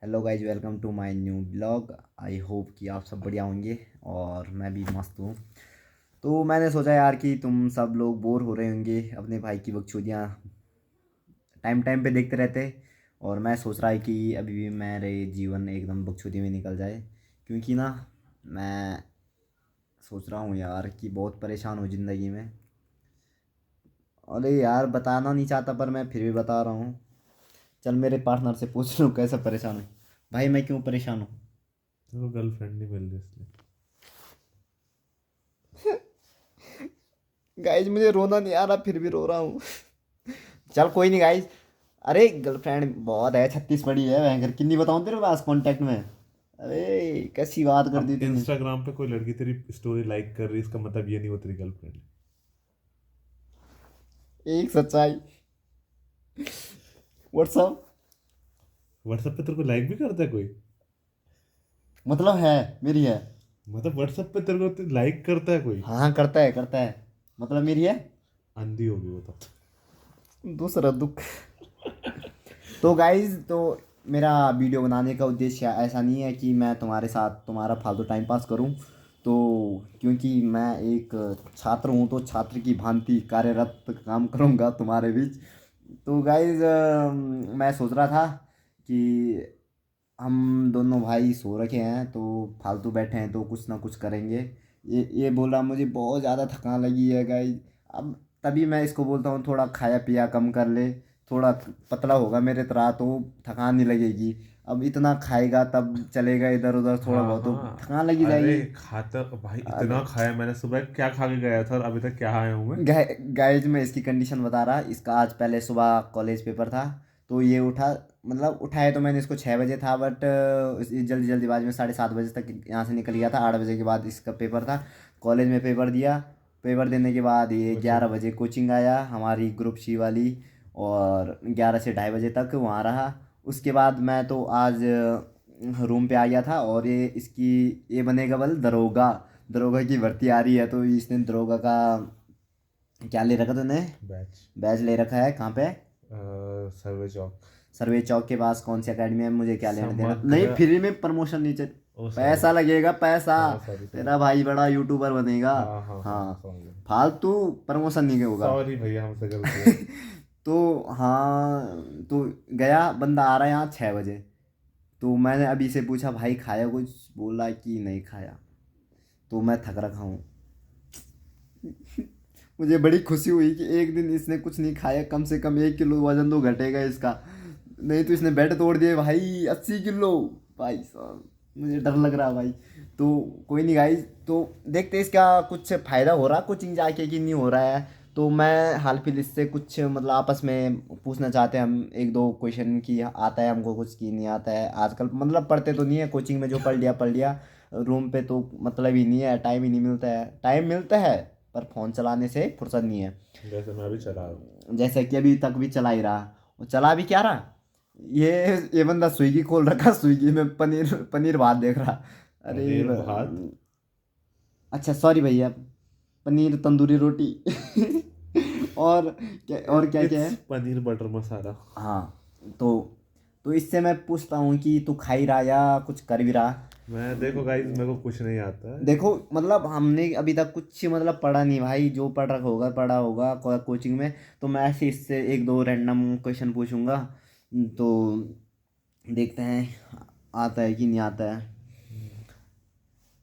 Hello guys, welcome to my new blog. I hope कि आप सब बढ़िया होंगे और मैं भी मस्त हूँ। तो मैंने सोचा यार कि तुम सब लोग बोर हो रहे होंगे अपने भाई की बकचोदियाँ टाइम टाइम पे देखते रहते। और मैं सोच रहा है कि अभी भी मेरे जीवन एकदम बकचोदी में निकल जाए, क्योंकि ना मैं सोच रहा हूँ यार कि बहुत परेशान हूँ ज़िंदगी में। अरे यार, बताना नहीं चाहता पर मैं फिर भी बता रहा हूँ। चल मेरे पार्टनर से पूछ लूँ कैसे परेशान हूँ। भाई मैं क्यों परेशान हूँ? तेरे को गर्लफ्रेंड नहीं मिल रही इसलिए। गाइज मुझे रोना नहीं आ रहा, फिर भी रो रहा हूँ। चल कोई नहीं गाइज। अरे गर्लफ्रेंड बहुत है, 36 पड़ी है भयंकर। कितनी बताऊँ तेरे पास कांटेक्ट में? अरे कैसी बात कर दी अब तूने। इंस्टाग्राम पे कोई लड़की तेरी स्टोरी लाइक कर रही है, इसका मतलब ये नहीं वो तेरी गर्लफ्रेंड है। एक सच्चाई। व्हाट्सअप। व्हाट्सएप पे तेरे को लाइक भी करता है कोई? मतलब है, मेरी है। मतलब व्हाट्सएप पे तेरे को लाइक करता है कोई? हाँ करता है करता है। मतलब मेरी है। अंधी होगी वो तो। दूसरा दुख। तो गाइज, तो मेरा वीडियो बनाने का उद्देश्य ऐसा नहीं है कि मैं तुम्हारे साथ तुम्हारा फालतू टाइम पास करूं। तो क्योंकि मैं एक छात्र हूं तो छात्र की भांति कार्यरत काम करूंगा तुम्हारे बीच। तो गाइज, मैं सोच रहा था कि हम दोनों भाई सो रखे हैं तो फालतू बैठे हैं तो कुछ ना कुछ करेंगे। ये बोला, मुझे बहुत ज़्यादा थकान लगी है गाइज। अब तभी मैं इसको बोलता हूँ थोड़ा खाया पिया कम कर ले। थोड़ा पतला होगा मेरे तरह तो थकान नहीं लगेगी। अब इतना खाएगा तब चलेगा इधर उधर, थोड़ा हाँ बहुत तो हाँ। थकान लगी अरे जाएगी। खाता भाई अरे इतना खाया मैंने, सुबह क्या खा के गया था और अभी तक क्या आया हूँ मैं। गाइज मैं इसकी कंडीशन बता रहा। इसका आज पहले सुबह कॉलेज पेपर था। तो ये उठा, मतलब उठाया तो मैंने इसको 6 बजे था, बट जल्दी जल्दीबाजी में 7:30 बजे तक यहाँ से निकल गया था। 8 बजे के बाद इसका पेपर था। कॉलेज में पेपर दिया। पेपर देने के बाद ये कोचिंग। 11 बजे कोचिंग आया हमारी ग्रुप सी वाली। और 11 से 2:30 बजे तक वहाँ रहा। उसके बाद मैं तो आज रूम पे आ गया था। और ये बनेगा बल दरोगा। दरोगा की भर्ती आ रही है तो इसने दरोगा का क्या ले रखा तूने? बैच। बैच ले रखा है कहाँ पे? सर्वे जॉब। सर्वे चौक के पास कौन सी अकेडमी है? मुझे क्या लेना देना नहीं, समग्र। फ्री में प्रमोशन नहीं चल। ओ सॉरी। पैसा लगेगा पैसा। हाँ सॉरी सॉरी। तेरा भाई बड़ा यूट्यूबर बनेगा। हाँ हाँ हाँ हाँ। हाँ, समझ गया। फालतू प्रमोशन नहीं होगा। सॉरी भैया, हमसे गलती हो गई। तो हाँ, तो गया बंदा आ रहा है यहाँ 6 बजे। तो मैंने अभी से पूछा भाई खाया कुछ? बोला कि नहीं खाया। तो मैं थक रखा हूँ। मुझे बड़ी खुशी हुई कि एक दिन इसने कुछ नहीं खाया, कम से कम 1 किलो वजन तो घटेगा इसका। नहीं तो इसने बेड तोड़ दिए भाई, 80 किलो। भाई साहब मुझे डर लग रहा भाई। तो कोई नहीं गाइज, तो देखते हैं इसका कुछ फ़ायदा हो रहा कोचिंग जाके कि नहीं हो रहा है। तो मैं हाल फिल इससे कुछ मतलब आपस में पूछना चाहते हैं हम एक दो क्वेश्चन की आता है हमको कुछ की नहीं आता है आजकल। मतलब पढ़ते तो नहीं है, कोचिंग में जो पढ़ लिया पढ़ लिया। रूम पे तो मतलब ही नहीं है, टाइम ही नहीं मिलता है। टाइम मिलता है पर फ़ोन चलाने से फुर्सत नहीं है। जैसे मैं भी चला रहा हूँ। जैसे कि अभी तक भी चला ही रहा। वो चला भी क्या रहा? ये ये बंदा स्विगी खोल रखा, स्विगी में पनीर पनीर भात देख रहा। अरे पनीर भात। अच्छा सॉरी भैया। पनीर तंदूरी रोटी। और क्या क्या इट्स है? पनीर बटर मसाला। हाँ। तो इससे मैं पूछता हूँ कि तू खा ही रहा या कुछ कर भी रहा? मैं देखो गाइस, मेरे को कुछ नहीं आता है। देखो मतलब हमने अभी तक कुछ मतलब पढ़ा नहीं भाई, जो पढ़ रखा होगा पढ़ा होगा कोचिंग में। तो मैं ऐसे इससे एक दो रैंडम क्वेश्चन पूछूंगा। तो देखते हैं आता है कि नहीं आता है।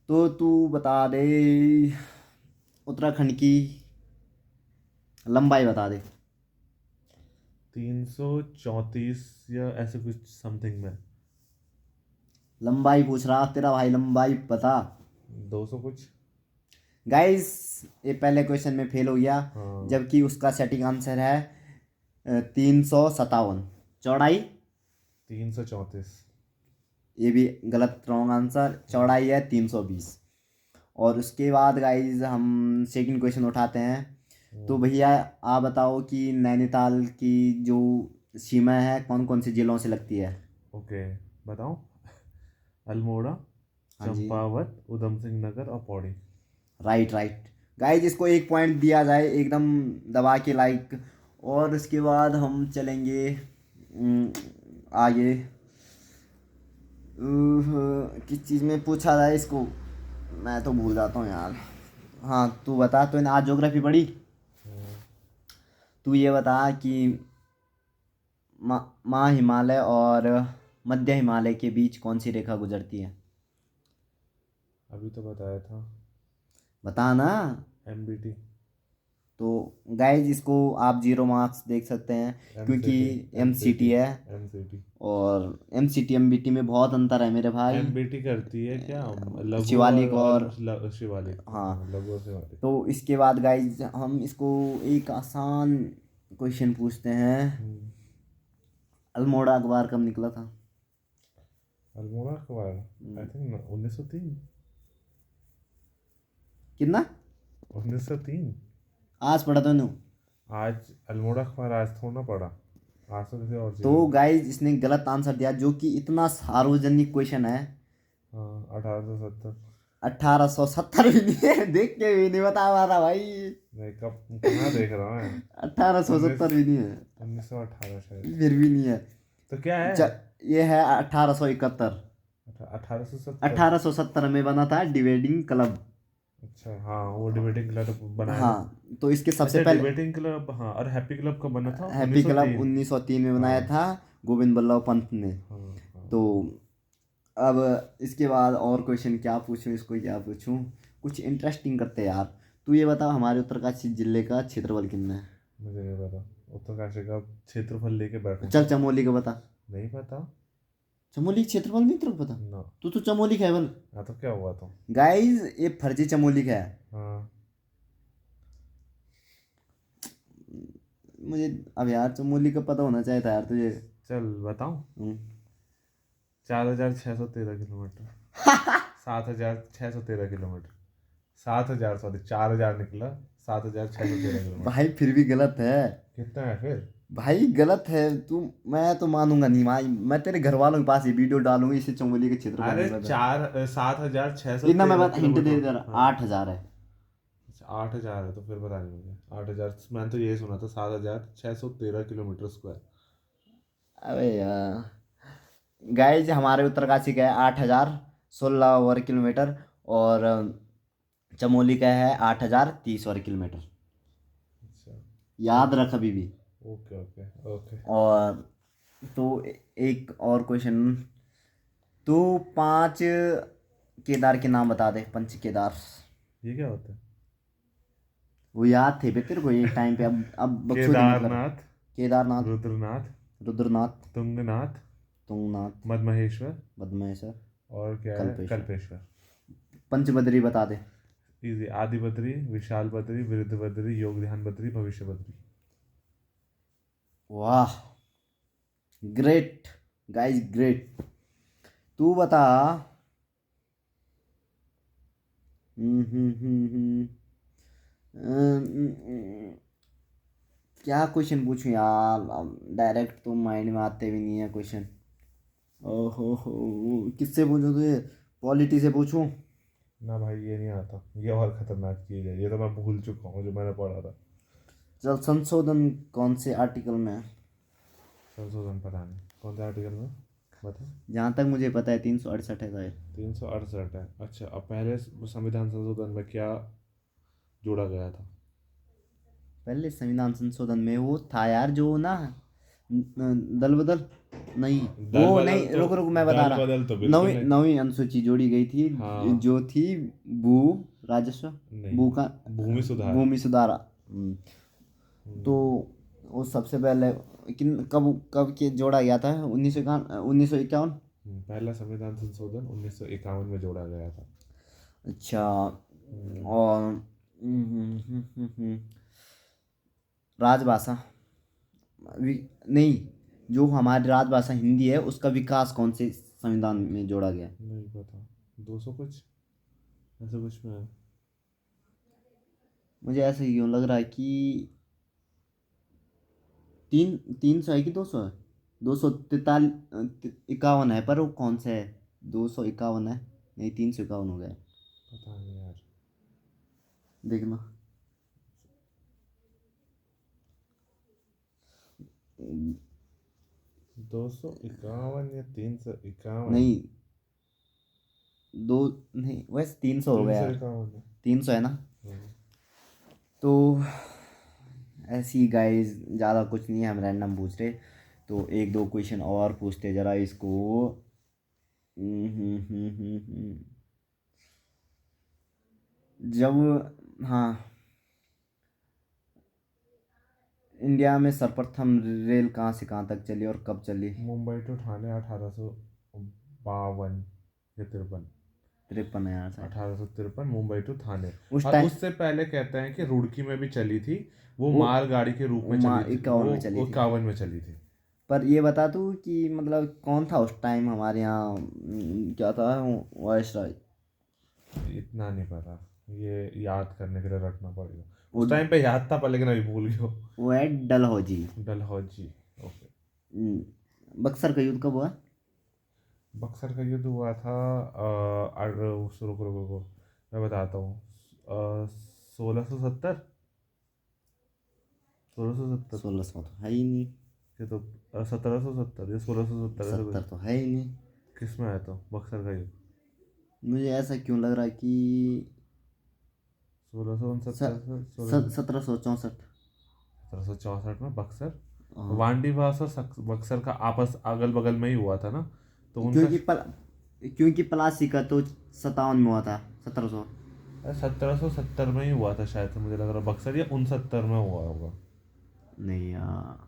तो तू बता दे, उत्तराखंड की लंबाई बता दे। 334 या ऐसे कुछ समथिंग में। लंबाई पूछ रहा तेरा भाई, लंबाई बता। 200 कुछ। गाइस, ये पहले क्वेश्चन में फेल हो गया। हाँ। जबकि उसका सटीक आंसर है 357 चौड़ाई। 334। ये भी गलत, रॉन्ग आंसर। चौड़ाई है 320। और उसके बाद गाइज हम सेकंड क्वेश्चन उठाते हैं। तो भैया आप बताओ कि नैनीताल की जो सीमा है कौन कौन सी जिलों से लगती है? ओके, बताओ। अल्मोड़ा, हाँ जी। चंपावत, उधम सिंह नगर और पौड़ी। Right right. गाइज इसको एक पॉइंट दिया जाए एकदम दबा के लाइक। और उसके बाद हम चलेंगे आगे। किस चीज़ में पूछा था इसको, मैं तो भूल जाता हूँ यार। हाँ तू बता, तूने आज ज्योग्राफी पढ़ी? हाँ, तू ये बता कि माँ हिमालय और मध्य हिमालय के बीच कौन सी रेखा गुजरती है? अभी तो बताया था। बता ना। एमबीटी। तो गाइज इसको आप 0 मार्क्स देख सकते हैं, क्योंकि एमसीटी। MCT MCT. है। एमसीटी। और एमसीटी एमबीटी में बहुत अंतर है मेरे भाई। एमबीटी करती है क्या? लघु शिवालिक और और शिवालिक, हाँ। हाँ, लघु और शिवालिक। तो इसके बाद गाइज हम इसको एक आसान क्वेश्चन पूछते हैं। हम्म, अल्मोड़ा अखबार कब निकला था? अल्मोड़ा अखबार, आई थिंक 1903। कितना? 1903। आज पढ़ा तूने? आज अल्मोड़ा अखबार आज थोड़ा ना पड़ा। आज तो किसी और चीज़ तो में। गाइज इसने गलत आंसर दिया, जो कि इतना सार्वजनिक क्वेश्चन है। हाँ, 1870। 1870 भी नहीं है, देख के भी नहीं बता पा रहा भाई। नहीं, कब कहाँ देख रहा हूँ मैं। 1870 उन्नीस भी नहीं है। 1918 शायद। फिर भी नहीं है। तो क्या है? ये है 1871। 1870। 1870 में बना था डिबेटिंग क्लब। अच्छा, हाँ, वो डिबेटिंग क्लब बनाया था। हाँ तो इसके सबसे अच्छा, पहले डिबेटिंग क्लब, हाँ, और हैप्पी क्लब कब बना था? Happy club 1903। 1903 में बनाया हाँ, था, गोविंद बल्लभ पंत ने। हाँ, हाँ। तो अब इसके बाद और क्वेश्चन क्या पूछूं, इसको क्या पूछूं? कुछ इंटरेस्टिंग करते हैं यार। तू ये बता, हमारे उत्तरकाशी जिले का क्षेत्रफल कितना है? मुझे नहीं पता। उत्तरकाशी का क्षेत्रफल लेके बैठूं चल क्या? चमोली का बता। नहीं पता। चमोली का क्षेत्रफल नहीं तेरे को पता? ना। तू तो चमोली का है बल। हाँ, तो क्या हुआ तो? गाइस ये फर्जी चमोली का है। हाँ। मुझे अब यार चमोली का पता होना चाहिए था यार तुझे। चल बताऊं। हम्म। 4613 किलोमीटर। 7613 किलोमीटर। 7000, सॉरी, 4000 निकला। 7613 किलोमीटर। भाई फिर भी गलत है। कितना है फिर? भाई गलत है तू। मैं तो मानूंगा नहीं भाई, मैं तेरे घर वालों के पास ये वीडियो डालूंगा, इसे चमोली के क्षेत्रफल अरे नहीं पता। 4713 इतना मैं बता, हिंट दे दे रहा, हाँ। 8,000 है। अच्छा, 8000 है तो फिर पता नहीं मुझे। 8000, मैंने तो यही सुना था, 7613 किलोमीटर स्क्वायर। अबे यार गाइज हमारे उत्तरकाशी का है 8,016 वर्ग किलोमीटर। और चमोली का है 8,030 वर्ग किलोमीटर। अच्छा। याद रख अभी भी। Okay, okay, okay. और तो एक और क्वेश्चन। तो 5 केदार के नाम बता दे, पंच केदार। ये क्या होता है? वो याद थे बे तेरे को एक टाइम पे, अब बकचोदी मत कर। केदारनाथ। केदारनाथ, रुद्रनाथ। रुद्रनाथ, तुंगनाथ। तुंगनाथ, मदमहेश्वर। बदमहेश्वर, और क्या है? कल्पेश्वर। कल्पेश्वर। पंचबदरी बता दे। इजी। आदि बद्री, विशाल बद्री, वृद्ध बद्री, योग ध्यान बद्री, भविष्य बद्री। वाह, ग्रेट गाइस ग्रेट। तू बता। हम्म, हम्म, हम्म, क्या क्वेश्चन पूछूं यार, डायरेक्ट तो माइंड में आते भी नहीं है क्वेश्चन। ओहो हो, किससे पूछूं तुझे? पॉलिटी से पूछूं? ना भाई, ये नहीं आता। ये और खतरनाक चीज है, ये तो मैं भूल चुका हूँ जो मैंने पढ़ा था। जल संशोधन कौन से आर्टिकल में है? संशोधन पता नहीं कौन सा आर्टिकल में। बता। जहाँ तक मुझे पता है 368 है शायद। 368 है। अच्छा, अब पहले संविधान संशोधन में क्या जोड़ा गया था? पहले संविधान संशोधन में वो था यार, जो ना दल बदल, नहीं दल वो बदल नहीं, तो रुक रुक मैं बता दल रहा। बदल तो बिल्कुल नवीं नहीं। नवीं अनुसूची जोड़ी गई थी, हाँ। जो थी भू राजस्व, नहीं। भू का भूमि सुधार। भूमि सुधार। तो हम्म, वो सबसे पहले किन कब कब के जोड़ा गया था? 1951। पहला संविधान संशोधन 1951 में जोड़ा गया था। अच्छा। हम्म, और राजभाषा, नहीं, जो हमारी राजभाषा हिंदी है उसका विकास कौन से संविधान में जोड़ा गया है? नहीं पता। 200 कुछ, ऐसा कुछ में है। मुझे ऐसे ही क्यों लग रहा है कि 300 है कि 200 है? 243 51 है, पर वो कौन सा है? 251 है, नहीं 351 हो गया। पता नहीं यार। देखना। 251 या 351? नहीं, दो नहीं, वैसे 300 हो गया यार, 351 है। 300 है ना। हम्म, तो ऐसी गाइस, ज़्यादा कुछ नहीं है, हम रैंडम पूछ रहे। तो एक दो क्वेश्चन और पूछते जरा इसको। जब, हाँ, इंडिया में सर्वप्रथम रेल कहाँ से कहाँ तक चली और कब चली? मुंबई टू ठाणे 1852 या 53। 53 है यार शायद। 1853 मुंबई टू थाने। उस और टाइम उससे पहले कहते हैं कि रुड़की में भी चली थी। वो वो मालगाड़ी के रूप में चली थी, 51 वो में चली थी। 51 में चली थी। पर ये बता तू कि मतलब कौन था उस टाइम हमारे यहाँ, क्या था, वायसराय? इतना नहीं पता, ये याद करने के लिए रखना पड़ेगा। वो उस टाइम पे याद था पर लेकिन अभी भूल गया। वो है डलहौजी। डलहौजी। ओके। बक्सर का युद्ध कब हुआ? बक्सर का युद्ध हुआ था रुको रुको रुको, मैं बताता हूँ। 1670। 1670। 1600 तो है ही नहीं। ये तो 1770 या 1670 ऐसा 70 कुछ। तो है ही नहीं। किस में आया था बक्सर का युद्ध? मुझे ऐसा क्यों लग रहा है कि 1669 से 1764। 1764 में बक्सर। हाँ, वांडीवास और बक्सर का आपस अगल बगल में ही हुआ था ना, तो उनका। क्योंकि प्लासी का तो 57 में हुआ था, 1700। 1770 में ही हुआ था शायद से, मुझे लग रहा है बक्सर या 69 में हुआ होगा। नहीं यार,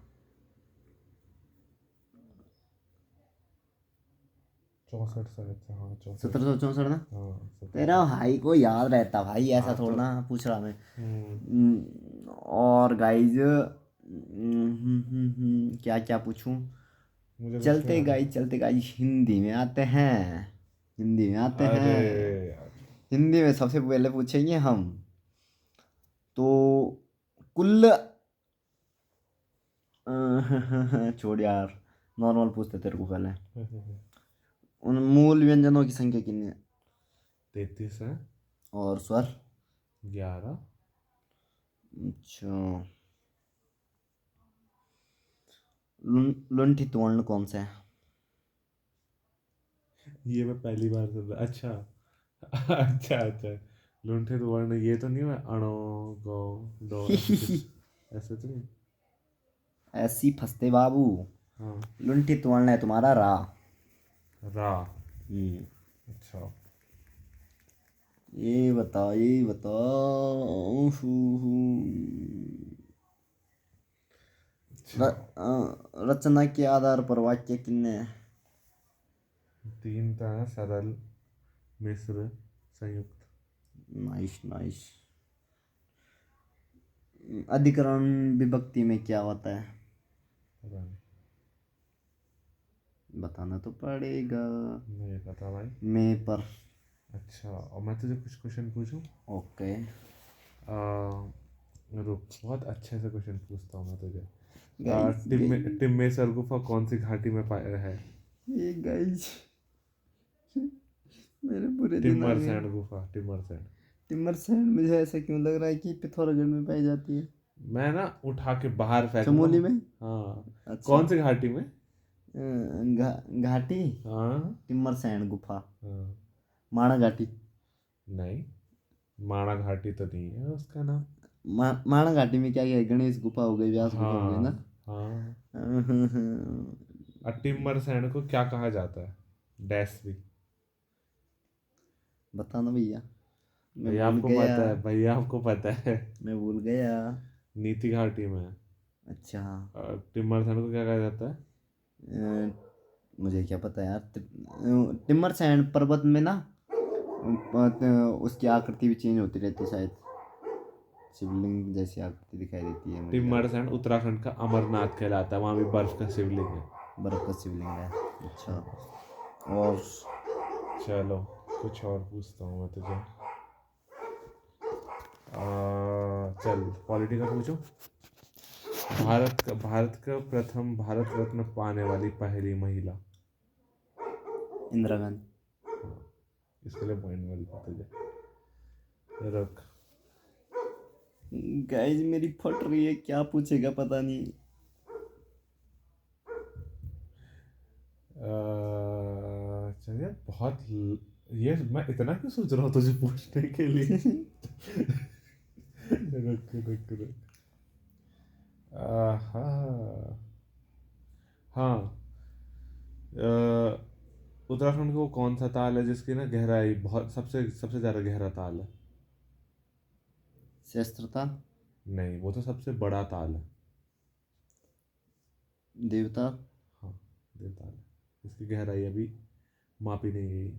64 शायद से, हाँ 64। 1764 ना। हाँ 17। तेरा भाई को याद रहता भाई, ऐसा हाँ थोड़ा तो। ना पूछ रहा मैं। हम्म, और गाइज, क्या क्या पूछूं? मुझे कुछ नहीं चलते आ रहा। गाइज, चलते गाइज, हिंदी में आते हैं, हिंदी में आते अरे हैं। यार। हिंदी में सबसे पहले पूछेंगे हम। तो कुल छोड़ यार, नॉर्मल पूछते तेरे को पहले। उन मूल व्यंजनों की संख्या कितनी है? 33 है। और स्वर? 11। अच्छा। लुंठित वर्ण कौन सा है? ये मैं पहली बार सुन रहा, अच्छा। अच्छा अच्छा। लुंठित वर्ण ये तो नहीं है, अणो, गौ, डो, ऐसे कुछ, ऐसे तो नहीं। ऐसी फंसते बाबू। हाँ। लुंठित वर्ण है तुम्हारा रा। रा। हम्म, अच्छा। ये बता, ये बता। अच्छा। रचना के आधार पर वाक्य कितने हैं? 3 तो है, सरल, मिश्र, संयुक्त। Nice nice. अधिकरण विभक्ति में क्या होता है? पता नहीं। बताना तो पड़ेगा। नहीं पता भाई। मैं पर। अच्छा, और मैं तुझे कुछ क्वेश्चन पूछूं। ओके। रुक, बहुत अच्छे से क्वेश्चन पूछता हूँ मैं तुझे। गाइस गाइस, टिम्मेसर गुफा कौन सी घाटी में है? ये गाइस, मेरे बुरे दिन आ गए। टिम्मरसैंड गुफा, टिम्मरसैंड। तिमरसैंड, मुझे ऐसा क्यों लग रहा है कि पिथौरागढ़ में पाई जाती है? मैं ना उठा के बाहर फेंकूंगा। चमोली में। हाँ। अच्छा। कौन सी घाटी में? घाटी। हाँ। तिमरसैंड गुफा। हाँ। माणा घाटी। नहीं, माणा घाटी तो नहीं है उसका नाम। माणा घाटी में क्या क्या है? गणेश गुफा हो गई, व्यास गुफा हो गई ना। हाँ। हाँ। और टिम्मरसैंड को क्या कहा जाता है? डैश भी। बताना भैया, मैं भैया भूल आपको गया। पता है, भैया आपको पता है। मैं भूल गया। नीति घाटी में है। अच्छा। टिम्मरसैंड को क्या कहा जाता है? अ, मुझे क्या पता यार। तिमरसैंड पर्वत में ना, उसकी आकृति भी चेंज होती रहती है शायद। शिवलिंग जैसी आकृति दिखाई देती है मुझे लगा। टिम्मरसैंड उत्तराखंड का अमरनाथ कहलाता है, वहाँ भी बर्फ का शिवलिंग है। बर्फ का शिवलिंग है। अच्छा। हाँ। और चलो, कुछ और पूछता हूँ मैं तुझे। चल, पॉलिटी का पूछो। भारत का प्रथम भारत रत्न पाने वाली पहली महिला। इंदिरा गांधी। हाँ, इसके लिए पॉइंट मिलता तुझे। रख। गाइस मेरी फट रही है, क्या पूछेगा पता नहीं। चलिए, बहुत ये मैं इतना क्यों सोच रहा हूँ तुझे पूछने के लिए। रुक रुक रुक। आहा, हाँ। उत्तराखंड का वो कौन सा ताल है जिसकी ना गहराई बहुत सबसे सबसे ज्यादा गहरा ताल है? शस्त्रता। नहीं, वो तो सबसे बड़ा ताल है। देवता। हाँ, देवताल है। इसकी गहराई अभी मापी नहीं गई,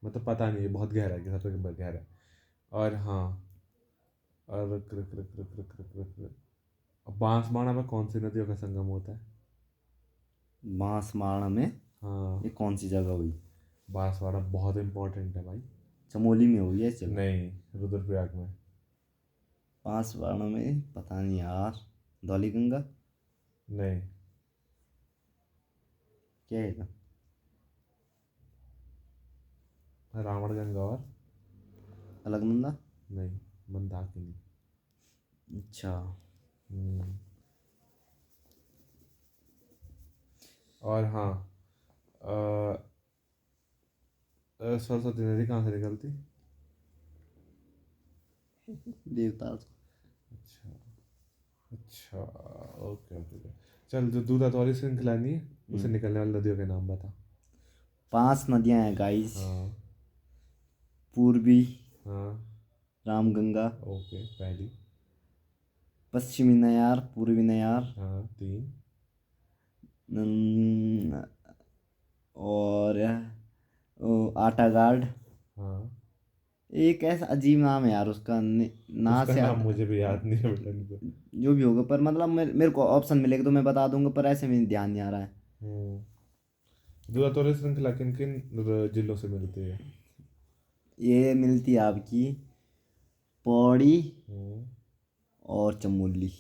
मतलब पता नहीं है बहुत गहरा है कि सबसे गहरा है। और हाँ, और रुक रुक रुक रुक रुक रुक रुक रुक। अब बांसवाड़ा में कौन सी नदियों का संगम होता है? बांसवाड़ा में? हाँ, ये कौन सी जगह हुई? बांसवाड़ा बहुत इंपॉर्टेंट है भाई। चमोली में हुई है जगह? नहीं, रुद्रप्रयाग में। बांसवाड़ा में पता नहीं यार। धौलीगंगा? नहीं, क्या है ये? रावणगंगा और अलकनंदा? नहीं, मंदाकिनी। अच्छा। हम्म, और हाँ, सरस्वती नदी कहाँ से निकलती? देवता। अच्छा, अच्छा, ओके ओके ओके। चल, जो दूधाधौरी श्रृंखला नहीं है उससे निकलने वाली नदियों के नाम बता। 5 नदियां हैं गाइस। हाँ। पूर्वी हाँ। रामगंगा, ओके, पहली। पश्चिमी नयार, पूर्वी नयार, हाँ, 3। नन- और आटा गार्ड। हाँ, एक ऐसा अजीब नाम है यार उसका, ना उसका से नाम मुझे भी याद नहीं है बेटा, नहीं तो। जो भी होगा, पर मतलब मेरे को ऑप्शन मिलेगा तो मैं बता दूंगा, पर ऐसे में ध्यान नहीं आ रहा है। दूधाधौरी श्रृंखला किन किन जिलों से मिलती है? ये मिलती है आपकी पौड़ी हम्म, और चमोली।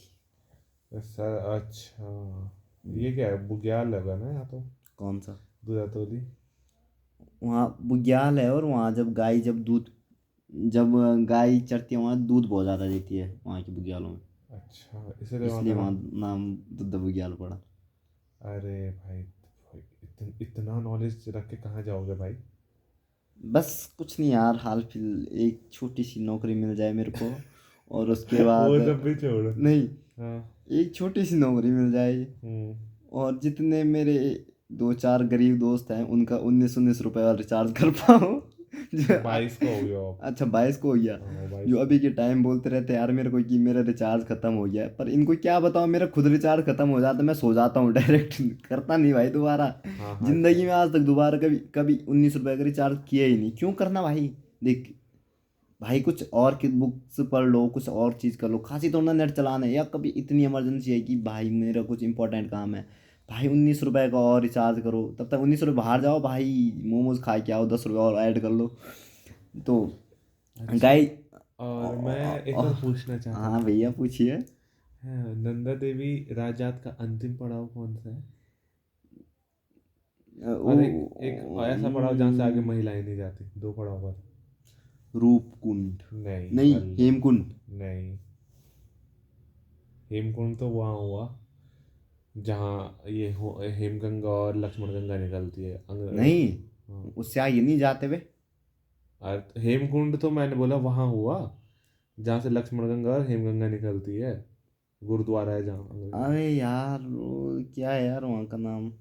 सर अच्छा, ये क्या है, बुग्याल लगा ना यहाँ तो। कौन सा? दूधाधौरी। वहाँ बुग्याल है, और वहाँ जब गाय चरती है वहाँ दूध बहुत ज़्यादा देती है वहाँ की बुग्यालों में। अच्छा, इसलिए वहाँ इसलिए का वहाँ नाम। नाम दुद्ध बुग्याल पड़ा। अरे भाई, इतना नॉलेज रख के कहाँ जाओगे भाई? बस कुछ नहीं यार, हाल फिल एक छोटी सी नौकरी मिल जाए मेरे को, और उसके बाद वो सब भी छोड़। नहीं, हाँ। एक छोटी सी नौकरी मिल जाए, हम्म। और जितने मेरे 2-4 गरीब दोस्त हैं उनका 19-19 रुपए वाला रिचार्ज कर पाऊँ। जो 22 का हो गया अब। अच्छा 22 को हो गया। हाँ, जो 22 अभी के टाइम बोलते रहते हैं यार मेरे को कि मेरा रिचार्ज खत्म हो गया है, पर इनको क्या बताऊँ, मेरा खुद रिचार्ज खत्म हो जाता है, मैं सो जाता हूँ डायरेक्ट। करता नहीं भाई दोबारा। हाँ हाँ, जिंदगी में आज तक दोबारा कभी कभी 19 रुपए का रिचार्ज किया ही नहीं। क्यों करना भाई? देख भाई, कुछ और की बुक्स पढ़ लो, कुछ और चीज़ कर लो, खासी तो ना नेट चलाना है, या कभी इतनी इमरजेंसी है कि भाई मेरा कुछ इंपॉर्टेंट काम है, भाई 19 रुपए का और रिचार्ज करो, तब तक 19 रुपये बाहर जाओ भाई, मोमोज खा के आओ, 10 रुपये और ऐड कर लो। तो अच्छा। गाय। और मैं एक और पूछना चाहता हाँ था। भैया पूछिए। हाँ, नंदा देवी राजजात का अंतिम पड़ाव कौन सा है? ओ, और एक एक ऐसा पड़ाव जहाँ से आगे महिलाएं नहीं जाती, 2 पड़ाव पर। रूपकुंड। नहीं, नहीं, जल्दी। हेमकुंड। नहीं, हेमकुंड तो वहाँ हुआ जहाँ ये हेमगंगा और लक्ष्मण गंगा निकलती है हाँ। नहीं, उससे आगे नहीं जाते वे। और हेमकुंड तो मैंने बोला वहाँ हुआ जहाँ से लक्ष्मण गंगा और हेमगंगा निकलती है। गुरुद्वारा है जहाँ अरे यार वो क्या है यार वहाँ का नाम?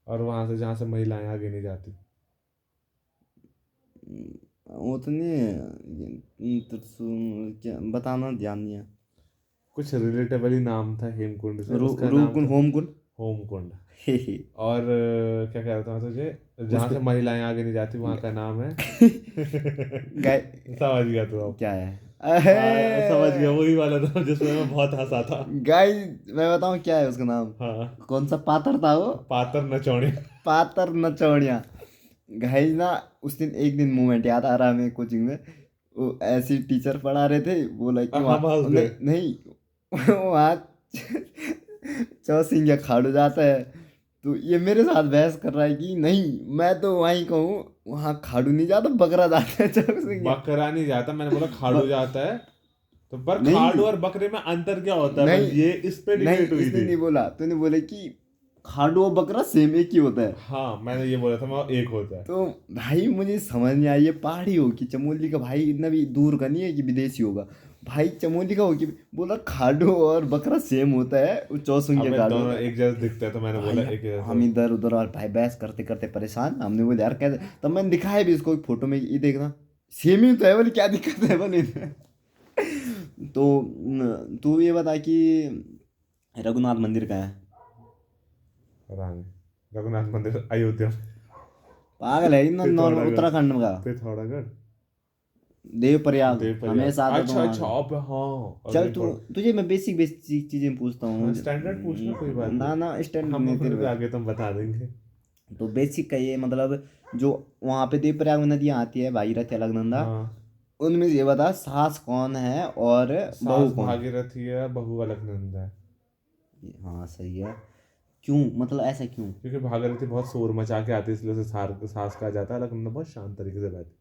और वहाँ से जहाँ से महिलाएं आगे नहीं जाती। वो तो नहीं है, क्या बताना, ध्यान नहीं है। कुछ रिलेटेबल ही नाम था हेमकुंड से, उसका नाम रूपकुंड, था होमकुंड। होमकुंड। हे हे। और क्या कह रहा था मैं तुझे, जहाँ उसको से महिलाएं आगे नहीं जाती वहाँ का नाम है। गाय। समझ गया तू अब। क्या है? समझ गया, अहे! वही वाला था जिसमें मैं बहुत हंसा था। गाय। मैं बताऊँ क्या है उसका नाम? हाँ, कौन सा पातर था वो? पातर नचौड़ी। पातर नचौड़िया। गाइस ना, उस दिन एक दिन मोमेंट याद आ रहा है हमें कोचिंग में। वो ऐसी टीचर पढ़ा रहे थे, बोला कि हम हंस वहाँ गए। नहीं नहीं, वहाँ चौसिंग खाड़ू जाता है, तो ये मेरे साथ बहस कर रहा है कि नहीं, मैं तो वहीं कहूँ वहाँ खाड़ू नहीं जाता, बकरा जाता है चौसिंग। बकरा नहीं जाता, मैंने बोला खाड़ू जाता है। तो पर नहीं खाड़ू और बकरे में अंतर क्या होता है, बस नहीं ये इस पे नहीं, डिबेट हुई इसने थी। नहीं बोला, तूने बोले कि खाडू और बकरा सेम एक ही होता है। हाँ मैंने ये बोला था, मैं एक होता है। तो भाई मुझे समझ नहीं आई, ये पहाड़ी हो कि चमोली का, भाई इतना भी दूर का नहीं है कि विदेशी होगा। भाई चमोली का हो कि बोला खाडू और बकरा सेम होता है, वो चौसुन के हमें खाडू दोनों होता है। एक जैसे दिखते हैं तो मैंने बोला भाई एक जैसा। हम इधर उधर और भाई बहस करते करते परेशान, हमने बोले यार कैसे, तब मैंने दिखाया भी इसको एक फोटो में, ये देखना सेम ही तो है, बोले क्या दिक्कत है बोले। तो तू ये बता कि रघुनाथ मंदिर का है। पता नहीं, रघुनाथ मंदिर अयोध्या में। पागल है इन नॉर्मल पिथौरागढ़, उत्तराखंड का। पिथौरागढ़, देव प्रयाग देवप्रयाग। हमेशा आता तो अच्छा वहाँ अच्छा, का। अब हाँ चल अभी तू, तुझे मैं बेसिक बेसिक चीजें पूछता हाँ हूँ। स्टैंडर्ड पूछना, कोई बात ना नहीं। ना स्टैंड हम नहीं तेरे अपने पे। आगे तुम बता देंगे। तो बेसिक का ये मतलब, जो वहाँ पे देव प्रयाग में नदियाँ आती है भागीरथी अलकनंदा, हाँ, उनमें से ये बता सास कौन है और बहू सास कौन। भागीरथी है, बहू अलकनंदा है। हाँ सही है। क्यों, मतलब ऐसा क्यों। क्योंकि भागीरथी बहुत शोर मचा के आती है, इसलिए उसे सास कहा जाता है। अलकनंदा बहुत शांत तरीके से बहती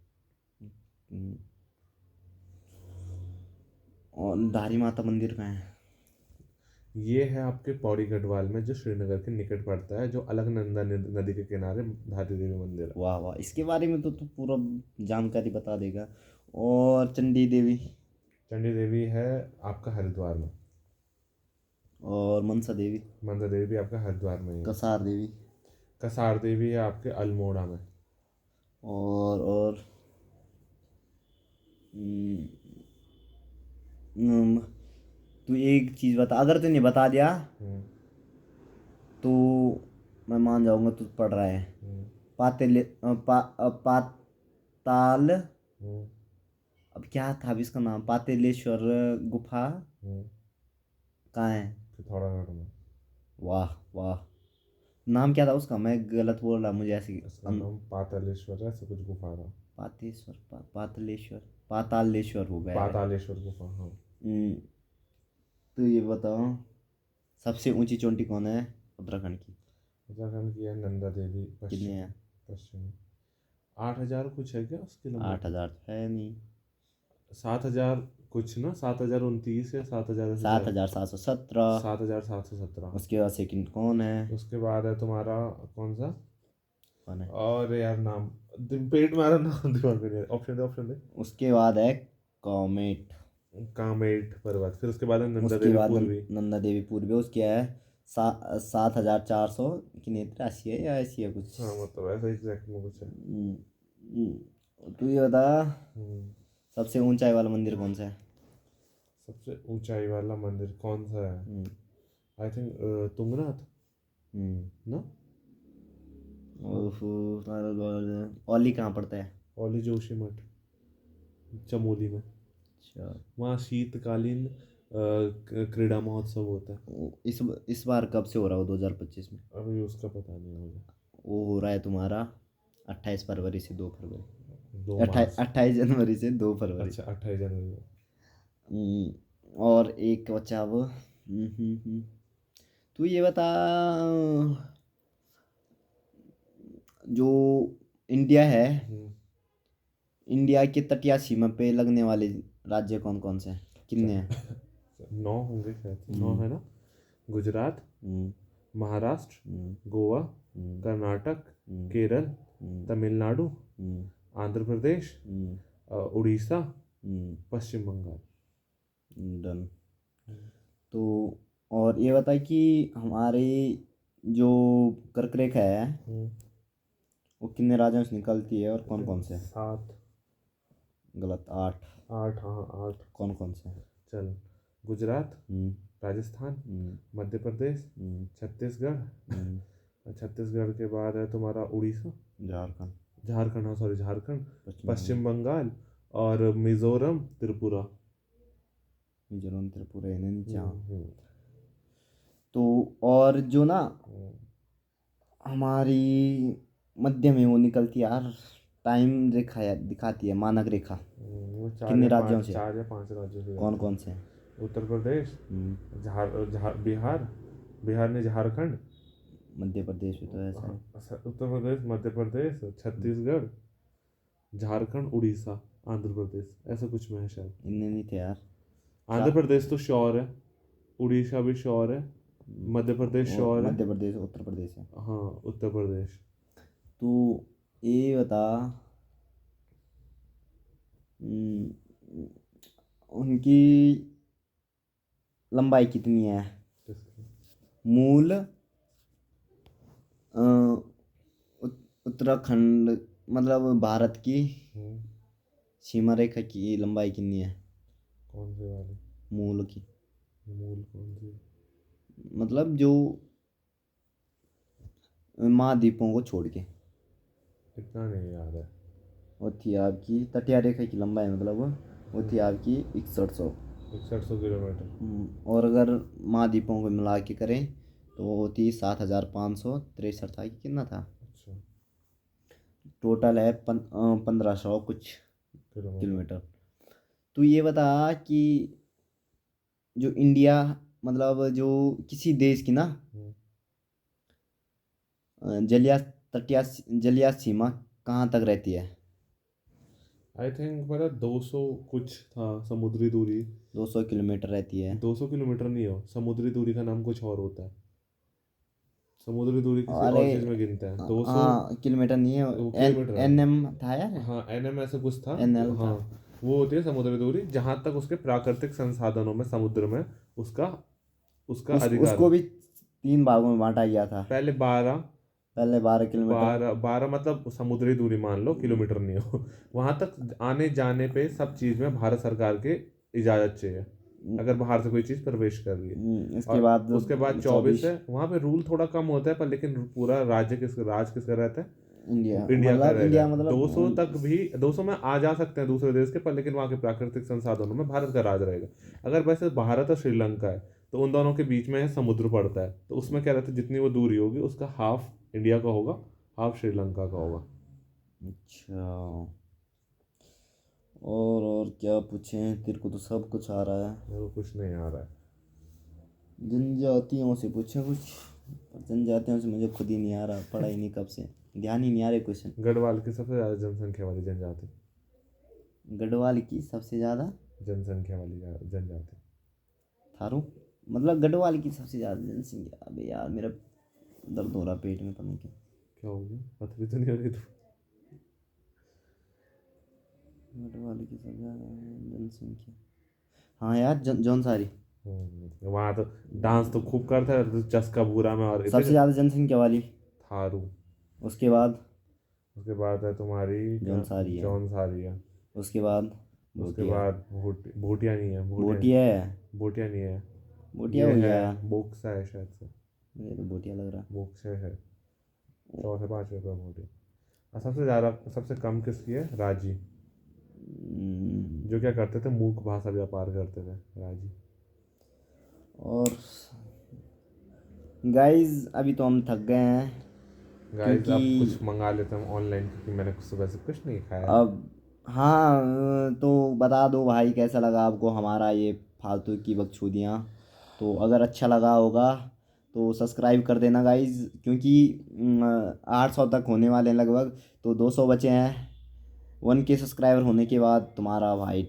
हम्म, और धारी माता मंदिर कहाँ है। है। ये है आपके पौड़ी गढ़वाल में, जो श्रीनगर के निकट पड़ता है, जो अलकनंदा नदी के किनारे धारी देवी मंदिर है। वाह वाह, इसके बारे में तो तू पूरा जानकारी बता देगा। और चंडी देवी। चंडी देवी है आपका हरिद्वार में। और मनसा देवी। मंदा देवी भी आपका हरिद्वार में ही है। कसार देवी। कसार देवी है आपके अल्मोड़ा में। और हम्म, हम्म, तू एक चीज बता, अगर तूने बता दिया हम्म, तो मैं मान जाऊंगा तू पढ़ रहा है। हम्म, पाताल, हम्म, अब क्या था अभी इसका नाम, पातालेश्वर गुफा हम्म। कहाँ है। पिथौरागढ़ में। वाह वाह, नाम क्या था उसका, मैं गलत बोल रहा मुझे ऐसी इसका नाम पातालेश्वर है, ऐसा कुछ गुफा था। पातेश्वर पातालेश्वर, पातालेश्वर हो गया भाई। पातालेश्वर गुफा, हाँ। हम्म, तो ये बताओ सबसे ऊंची चोटी कौन है उत्तराखंड की। उत्तराखंड की है नंदा देवी, कितने पश्चिम, है। पश्चिम। 8,000 कुछ है क्या उस आठ किलोमीटर। हजार है नहीं। 7,000 कुछ ना, 7,029 या 7,000 से सात ज़्यादा। हजार सात सौ सत्रह 7,717। उसके बाद सेकंड कौन है। उसके बाद है तुम्हारा कौन सा, कौन है। और यार नाम, पेट में आ रहा नाम दिमाग में नहीं आ रहा। ऑप्शन दे, ऑप्शन दे। उसके बाद है कॉमेट। कामेट पर्वत, फिर उसके बाद है नंदा उसके देवी बाद पूर्वी। नंदा देवी पूर्वी, उसकी है 7,400 की नेत्रासी है या ऐसी है कुछ। हाँ मतलब ऐसा एग्जैक्ट में कुछ है। तू ये बता हम्म। सबसे ऊंचाई वाला मंदिर कौन सा है। सबसे ऊंचाई वाला मंदिर कौन सा है। हम्म, आई थिंक तुंगनाथ हम्म, ना। ओहो, ओली कहाँ पड़ता है। ओली जोशी मठ, चमोली में। अच्छा। वहाँ शीतकालीन क्रीड़ा महोत्सव होता है। इस बार कब से हो रहा हो 2025 में। अभी उसका पता नहीं मुझे। वो हो रहा है तुम्हारा 28 फरवरी से 2 फरवरी, 2 मार्च। 28 जनवरी से 2 फरवरी। अच्छा 28 जनवरी को। और एक बचा वो। तू ये बता जो इंडिया है, हम्म, इंडिया के तटीय सीमा पे लगने वाले राज्य कौन कौन से हैं, कितने हैं। चल 9 होंगे शायद, 9 हम्म, है ना। गुजरात, हम्म, महाराष्ट्र, हम्म, गोवा, हम्म, कर्नाटक, हम्म, केरल, हम्म, तमिलनाडु, हम्म, आंध्र प्रदेश, हम्म, उड़ीसा, हम्म, पश्चिम बंगाल। डन। हम्म, तो और ये बता कि हमारे जो कर्क रेखा है हम्म, वो कितने राज्यों से निकलती है और कौन कौन से हैं? 7, गलत, 8। 8, हाँ 8। कौन कौन से हैं। चल, गुजरात, हम्म, राजस्थान, हम्म, मध्य प्रदेश, हम्म, छत्तीसगढ़। हम्म, छत्तीसगढ़ के बाद है तुम्हारा उड़ीसा, झारखंड, झारखंड, हाँ सॉरी झारखंड, पश्चिम बंगाल, पश्चिम बंगाल, और मिजोरम, त्रिपुरा। मिजोरम, त्रिपुरा, इन्हें नीचे हाँ। हम्म। तो और जो ना हम्म, हमारी मध्य में वो निकलती है यार, टाइम रेखा यार दिखाती है, मानक रेखा, वो चार कितने या राज्यों पांच से। 4 या 5 राज्यों से कौन जाती कौन है। से हैं? उत्तर प्रदेश, हम्म, बिहार, बिहार ने झारखंड। मध्य प्रदेश भी तो ऐसा हाँ, है। उत्तर प्रदेश, मध्य प्रदेश, छत्तीसगढ़, झारखंड, उड़ीसा, आंध्र प्रदेश, ऐसा कुछ में है शायद। इनने नहीं थे यार। आंध्र चा प्रदेश तो श्योर है, उड़ीसा भी श्योर है, मध्य प्रदेश और और है। मध्य प्रदेश उत्तर प्रदेश है। हाँ, उत्तर प्रदेश। तो ये बता, हम्म, उनकी लंबाई कितनी है? किसकी? मूल अ, उत्तराखंड मतलब भारत की हम्म, सीमा रेखा की लंबाई कितनी है? कौन सी वाली? मूल की, मूल कौन सी? मतलब जो महाद्वीपों को छोड़ के। इतना नहीं याद है। वो थी आपकी तटीय रेखा की लंबाई, मतलब वो थी आपकी 6100। 6100 किलोमीटर। और अगर महाद्वीपों को मिला के करें तो वो होती 7563 था कि कितना था। अच्छा। टोटल है 1500 कुछ किलोमीटर। किलोमीटर। तो ये बता कि जो इंडिया मतलब जो किसी देश की ना हम्म, जलीय तटीय जलीय सीमा कहाँ तक रहती है? आई थिंक मेरा 200 कुछ था समुद्री दूरी। 200 किलोमीटर रहती है। 200 किलोमीटर नहीं हो, समुद्री दूरी का नाम कुछ और होता है। समुद्री दूरी किसी अरे और चीज़ में गिनते हैं। 200 हाँ, किलोमीटर नहीं है। वो एन किलोमीटर एन है। एम था यार। हाँ, एनएम ऐसे कुछ था। एन एल हाँ, था। वो होती है समुद्री दूरी जहाँ तक उसके प्राकृतिक संसाधनों में समुद्र में उसका उसका अधिकार उसको हो। भी 3 भागों में बांटा गया था। पहले 12, पहले 12 किलोमीटर। 12 मतलब समुद्री दूरी मान लो, किलोमीटर नहीं हो। वहां तक आने जाने पे सब चीज में भारत सरकार के इजाजत चाहिए, अगर बाहर से कोई चीज प्रवेश कर रही है। इसके और बाद उसके बाद 24 24। है, वहां पे रूल थोड़ा कम होता है, पर लेकिन पूरा राज किसका रहता है? इंडिया इंडिया का मतलब रहेगा। इंडिया मतलब 200 तक भी, 200 में आ जा सकते हैं दूसरे देश के, पर लेकिन वहाँ के प्राकृतिक संसाधनों में भारत का राज रहेगा। अगर वैसे भारत और श्रीलंका है तो उन दोनों के बीच में समुद्र पड़ता है, तो उसमें क्या रहता है, जितनी वो दूरी होगी उसका हाफ इंडिया का होगा, हाफ श्रीलंका का होगा। अच्छा। और क्या पूछें, तेरे को तो सब कुछ आ रहा है। मेरे को कुछ नहीं आ रहा है। जनजातियों से पूछें कुछ, पर जनजातियों से मुझे खुद ही नहीं आ रहा, पढ़ा ही नहीं कब से, ध्यान ही नहीं आ रहे क्वेश्चन। गढ़वाल की सबसे ज़्यादा जनसंख्या वाली जनजाति। गढ़वाल की सबसे ज़्यादा जनसंख्या वाली जनजाति। थारू, मतलब गढ़वाल की सबसे ज़्यादा जनसंख्या। अबे यार मेरा दर्द हो रहा पेट में, पता नहीं क्यों। क्या हो गया? पथरी तो नहीं हो रही तो? गढ़वाल की सबसे ज़्यादा जनसंख्या, हाँ यार जौनसारी। वहाँ तो डांस तो खूब करता है तो चस्का भूरा में, और सबसे इतने ज़्यादा जनसंख्या वाली। थारू। उसके बाद उसके बाद है तुम्हारी क्या? जौनसारी है। जौनसारी है। उसके बाद उसके भोटिया। बाद भूटिया नहीं है, भोटिया है। भूटिया नहीं है। भोटिया ये हो है गया। बोक्सा है शायद से। मुझे तो भोटिया लग रहा। बोक्सा है। 4 से 5 रुपये भूटिया। और सबसे ज़्यादा, सबसे कम किसकी है? राजी। जो क्या करते थे, मूक भाषा व्यापार करते थे, राजी। और गाइस अभी तो हम थक गए हैं, गाइस क्योंकि अब कुछ मंगा लेते हैं ऑनलाइन, क्योंकि मैंने सुबह से कुछ नहीं खाया है। अब हाँ, तो बता दो भाई कैसा लगा आपको हमारा ये फालतू की बकचोदियाँ। तो अगर अच्छा लगा होगा तो सब्सक्राइब कर देना गाइज, क्योंकि 800 तक होने वाले हैं लगभग, तो 200 बचे हैं। 1K सब्सक्राइबर होने के बाद तुम्हारा भाई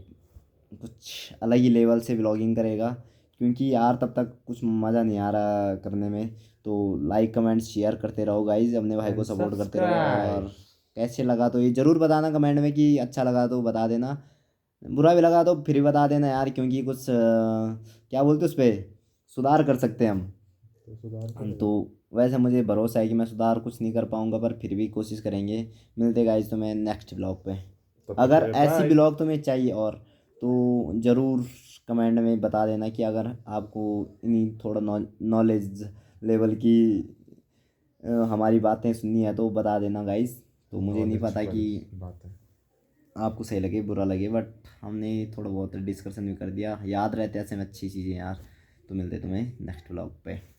कुछ अलग ही लेवल से व्लॉगिंग करेगा, क्योंकि यार तब तक कुछ मज़ा नहीं आ रहा करने में। तो लाइक कमेंट शेयर करते रहो गाइज, अपने भाई को एंड सपोर्ट करते रहो। और सब्सक्राइब। कैसे लगा तो ये ज़रूर बताना कमेंट में, कि अच्छा लगा तो बता देना, बुरा भी लगा तो फिर भी बता देना यार, क्योंकि कुछ क्या बोलते उस पर सुधार कर सकते हैं हम। तो सुधार तो करो। वैसे मुझे भरोसा है कि मैं सुधार कुछ नहीं कर पाऊँगा, पर फिर भी कोशिश करेंगे। मिलते गाइज तुम्हें नेक्स्ट ब्लॉग पे। तब तक के अगर लिए ऐसी बाय। ब्लॉग तुम्हें चाहिए और, तो ज़रूर कमेंट में बता देना कि अगर आपको इन्हीं थोड़ा नॉलेज लेवल की हमारी बातें सुननी है तो बता देना गाइस। तो मुझे नहीं नॉलेज पता कि वाली बात है। आपको सही लगे बुरा लगे, बट हमने थोड़ा बहुत डिस्कशन भी कर दिया, याद रहते ऐसे में अच्छी चीज़ें यार। तो मिलते तुम्हें नेक्स्ट ब्लॉग पे।